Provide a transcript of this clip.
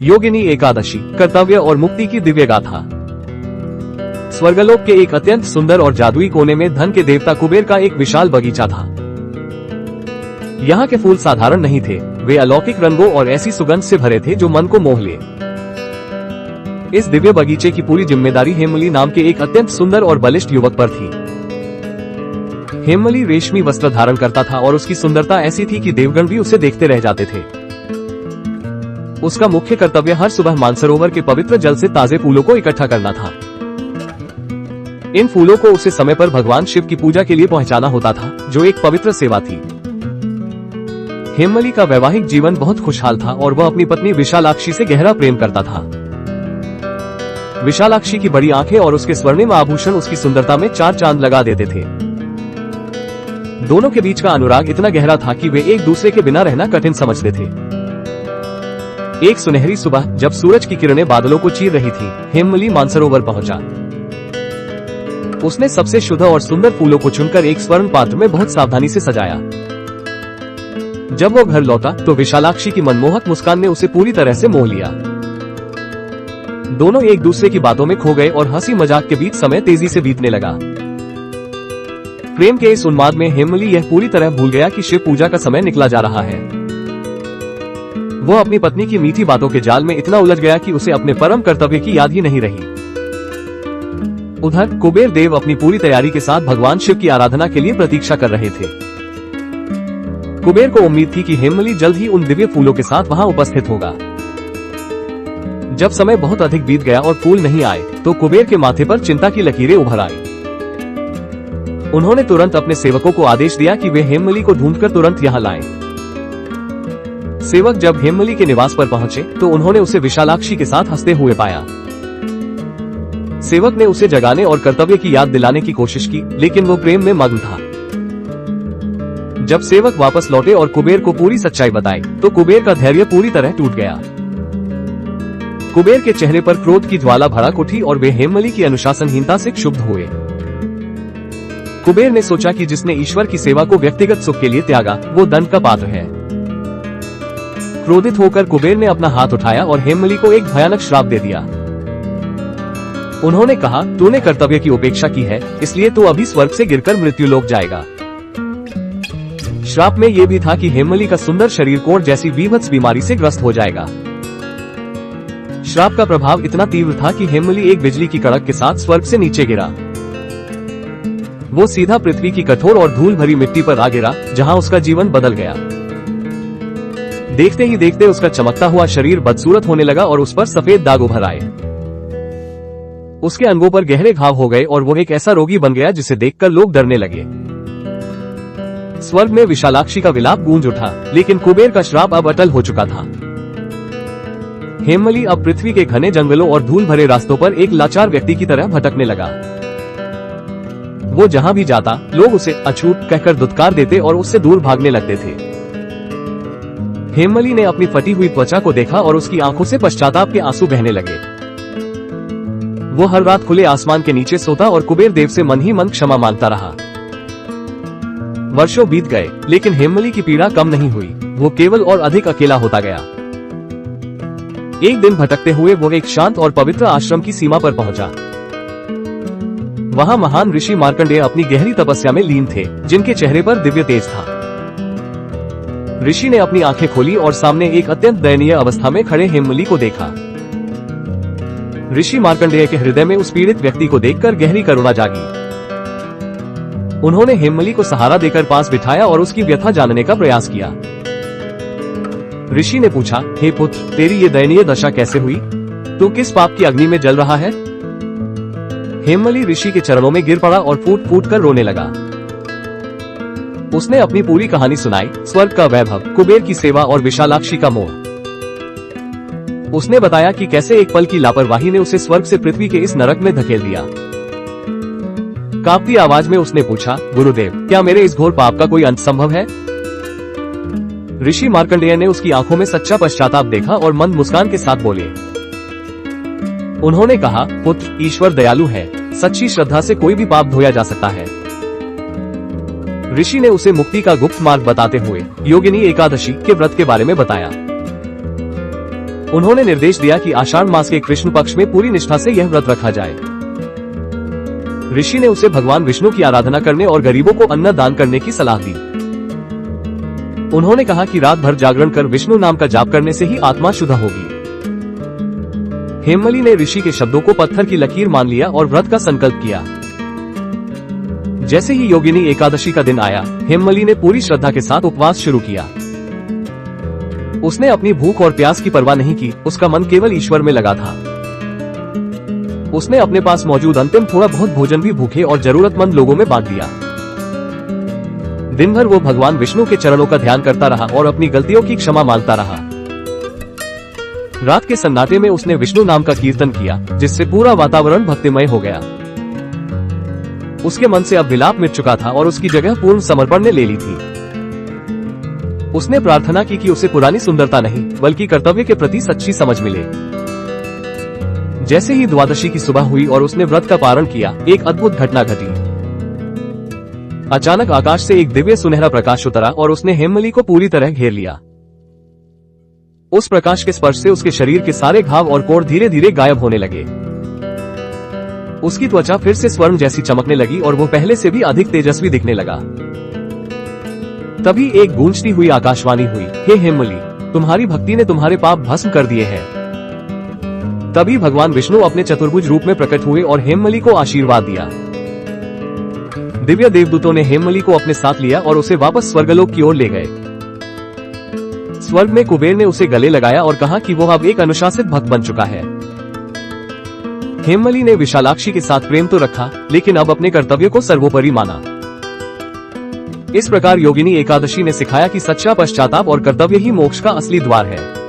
योगिनी एकादशी, कर्तव्य और मुक्ति की दिव्य गाथा। स्वर्गलोक के एक अत्यंत सुंदर और जादुई कोने में धन के देवता कुबेर का एक विशाल बगीचा था। यहाँ के फूल साधारण नहीं थे, वे अलौकिक रंगों और ऐसी सुगंध से भरे थे जो मन को मोह ले। इस दिव्य बगीचे की पूरी जिम्मेदारी हेमली नाम के एक अत्यंत सुंदर और बलिष्ठ युवक पर थी। हेमली रेशमी वस्त्र धारण करता था और उसकी सुंदरता ऐसी थी कि देवगण भी उसे देखते रह जाते थे। उसका मुख्य कर्तव्य हर सुबह मानसरोवर के पवित्र जल से ताजे फूलों को इकट्ठा करना था। इन फूलों को उसे समय पर भगवान शिव की पूजा के लिए पहुंचाना होता था, जो एक पवित्र सेवा थी। हेमली का वैवाहिक जीवन बहुत खुशहाल था और वह अपनी पत्नी विशालाक्षी से गहरा प्रेम करता था। विशालाक्षी की बड़ी आंखें और उसके स्वर्णिम आभूषण उसकी सुंदरता में चार चांद लगा देते थे। दोनों के बीच का अनुराग इतना गहरा था कि वे एक दूसरे के बिना रहना कठिन समझते थे। एक सुनहरी सुबह जब सूरज की किरणें बादलों को चीर रही थी, हेमली मानसरोवर पहुंचा। उसने सबसे शुद्ध और सुंदर फूलों को चुनकर एक स्वर्ण पात्र में बहुत सावधानी से सजाया। जब वो घर लौटा तो विशालाक्षी की मनमोहक मुस्कान ने उसे पूरी तरह से मोह लिया। दोनों एक दूसरे की बातों में खो गए और हंसी मजाक के बीच समय तेजी से बीतने लगा। प्रेम के इस उन्माद में हेमली यह पूरी तरह भूल गया कि शिव पूजा का समय निकला जा रहा है। वो अपनी पत्नी की मीठी बातों के जाल में इतना उलझ गया कि उसे अपने परम कर्तव्य की याद ही नहीं रही। उधर कुबेर देव अपनी पूरी तैयारी के साथ भगवान शिव की आराधना के लिए प्रतीक्षा कर रहे थे। कुबेर को उम्मीद थी कि हेमली जल्द ही उन दिव्य फूलों के साथ वहां उपस्थित होगा। जब समय बहुत अधिक बीत गया और फूल नहीं आए तो कुबेर के माथे पर चिंता की लकीरें उभर आई। उन्होंने तुरंत अपने सेवकों को आदेश दिया कि वे हेमली को ढूंढकर तुरंत यहाँ लाएं। सेवक जब हेमली के निवास पर पहुंचे तो उन्होंने उसे विशालाक्षी के साथ हंसते हुए पाया। सेवक ने उसे जगाने और कर्तव्य की याद दिलाने की कोशिश की, लेकिन वो प्रेम में मग्न था। जब सेवक वापस लौटे और कुबेर को पूरी सच्चाई बताई तो कुबेर का धैर्य पूरी तरह टूट गया। कुबेर के चेहरे पर क्रोध की ज्वाला भड़क उठी और वे हेमली की अनुशासनहीनता से क्षुब्ध हुए। कुबेर ने सोचा कि जिसने ईश्वर की सेवा को व्यक्तिगत सुख के लिए त्यागा, वो दंड का पात्र है। क्रोधित होकर कुबेर ने अपना हाथ उठाया और हेमली को एक भयानक श्राप दे दिया। उन्होंने कहा, तूने कर्तव्य की उपेक्षा की है, इसलिए तू अभी स्वर्ग से गिरकर मृत्युलोक जाएगा। श्राप में यह भी था कि हेमली का सुंदर शरीर कोढ़ जैसी विभत्स बीमारी से ग्रस्त हो जाएगा। श्राप का प्रभाव इतना तीव्र था कि हेमली एक बिजली की कड़क के साथ स्वर्ग से नीचे गिरा। वो सीधा पृथ्वी की कठोर और धूल भरी मिट्टी पर आ गिरा, जहां उसका जीवन बदल गया। देखते ही देखते उसका चमकता हुआ शरीर बदसूरत होने लगा और उस पर सफेद दाग उभर आए। उसके अंगों पर गहरे घाव हो गए और वो एक ऐसा रोगी बन गया जिसे देखकर लोग डरने लगे। स्वर्ग में विशालाक्षी का विलाप गूंज उठा, लेकिन कुबेर का श्राप अब अटल हो चुका था। हेमली अब पृथ्वी के घने जंगलों और धूल भरे रास्तों पर एक लाचार व्यक्ति की तरह भटकने लगा। वो जहां भी जाता, लोग उसे अछूत कहकर दुत्कार देते और उससे दूर भागने लगते थे। हेमली ने अपनी फटी हुई त्वचा को देखा और उसकी आंखों से पश्चाताप के आंसू बहने लगे। वो हर रात खुले आसमान के नीचे सोता और कुबेर देव से मन ही मन क्षमा मांगता रहा। वर्षों बीत गए, लेकिन हेमली की पीड़ा कम नहीं हुई। वो केवल और अधिक अकेला होता गया। एक दिन भटकते हुए वो एक शांत और पवित्र आश्रम की सीमा पर पहुंचा। वहां महान ऋषि मार्कंडेय अपनी गहरी तपस्या में लीन थे, जिनके चेहरे पर दिव्य तेज था। ऋषि ने अपनी आंखें खोली और सामने एक अत्यंत दयनीय अवस्था में खड़े हेमली को देखा। ऋषि मार्कंडेय के हृदय में उस पीड़ित व्यक्ति को देखकर गहरी करुणा जागी। उन्होंने हेमली को सहारा देकर पास बिठाया और उसकी व्यथा जानने का प्रयास किया। ऋषि ने पूछा, हे पुत्र, तेरी ये दयनीय दशा कैसे हुई? तू किस पाप की अग्नि में जल रहा है? हेमली ऋषि के चरणों में गिर पड़ा और फूट फूट कर रोने लगा। उसने अपनी पूरी कहानी सुनाई, स्वर्ग का वैभव, कुबेर की सेवा और विशालाक्षी का मोह। उसने बताया कि कैसे एक पल की लापरवाही ने उसे स्वर्ग से पृथ्वी के इस नरक में धकेल दिया। कांपती आवाज में उसने पूछा, गुरुदेव, क्या मेरे इस घोर पाप का कोई अंत संभव है? ऋषि मार्कंडेय ने उसकी आंखों में सच्चा पश्चाताप देखा और मंद मुस्कान के साथ बोले। उन्होंने कहा, पुत्र, ईश्वर दयालु है, सच्ची श्रद्धा से कोई भी पाप धोया जा सकता है। ऋषि ने उसे मुक्ति का गुप्त मार्ग बताते हुए योगिनी एकादशी के व्रत के बारे में बताया। उन्होंने निर्देश दिया कि आषाढ़ मास के कृष्ण पक्ष में पूरी निष्ठा से यह व्रत रखा जाए। ऋषि ने उसे भगवान विष्णु की आराधना करने और गरीबों को अन्न दान करने की सलाह दी। उन्होंने कहा कि रात भर जागरण कर विष्णु नाम का जाप करने से ही आत्मा शुद्ध होगी। हेममली ने ऋषि के शब्दों को पत्थर की लकीर मान लिया और व्रत का संकल्प किया। जैसे ही योगिनी एकादशी का दिन आया, हेममली ने पूरी श्रद्धा के साथ उपवास शुरू किया। उसने अपनी भूख और प्यास की परवाह नहीं की, उसका मन केवल ईश्वर में लगा था। उसने अपने पास मौजूद अंतिम थोड़ा बहुत भोजन भी भूखे और जरूरतमंद लोगों में बांट दिया। दिन भर वो भगवान विष्णु के चरणों का ध्यान करता रहा और अपनी गलतियों की क्षमा मांगता रहा। रात के सन्नाटे में उसने विष्णु नाम का कीर्तन किया, जिससे पूरा वातावरण भक्तिमय हो गया। उसके मन से अब विलाप मिट चुका था और उसकी जगह पूर्ण समर्पण ने ले ली थी। उसने प्रार्थना की कि उसे पुरानी सुंदरता नहीं, बल्कि कर्तव्य के प्रति सच्ची समझ मिले। जैसे ही द्वादशी की सुबह हुई और उसने व्रत का पारण किया, एक अद्भुत घटना घटी। अचानक आकाश से एक दिव्य सुनहरा प्रकाश उतरा और उसने हेममली को पूरी तरह घेर लिया। उस प्रकाश के स्पर्श से उसके शरीर के सारे घाव और कोढ़ धीरे धीरे गायब होने लगे। उसकी त्वचा फिर से स्वर्ण जैसी चमकने लगी और वो पहले से भी अधिक तेजस्वी दिखने लगा। तभी एक गूंजती हुई आकाशवाणी हुई, हे हेममली, तुम्हारी भक्ति ने तुम्हारे पाप भस्म कर दिए हैं। तभी भगवान विष्णु अपने चतुर्भुज रूप में प्रकट हुए और हेममली को आशीर्वाद दिया। दिव्य देवदूतों ने हेममली को अपने साथ लिया और उसे वापस स्वर्गलोक की ओर ले गए। स्वर्ग में कुबेर ने उसे गले लगाया और कहा कि वो अब एक अनुशासित भक्त बन चुका है। हेममली ने विशालाक्षी के साथ प्रेम तो रखा, लेकिन अब अपने कर्तव्य को सर्वोपरि माना। इस प्रकार योगिनी एकादशी ने सिखाया कि सच्चा पश्चाताप और कर्तव्य ही मोक्ष का असली द्वार है।